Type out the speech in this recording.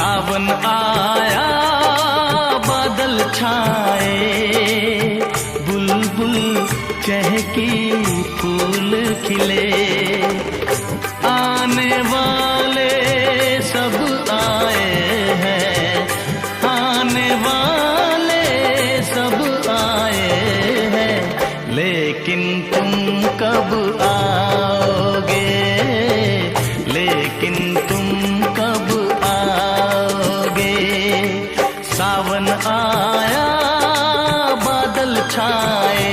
सावन आया बादल छाए, बुलबुल चहकी फूल खिले, आने वाले सब आए हैं, आने वाले सब आए हैं, लेकिन तुम कब आओगे, लेकिन तुम कब आओगे। सावन आया बादल छाए,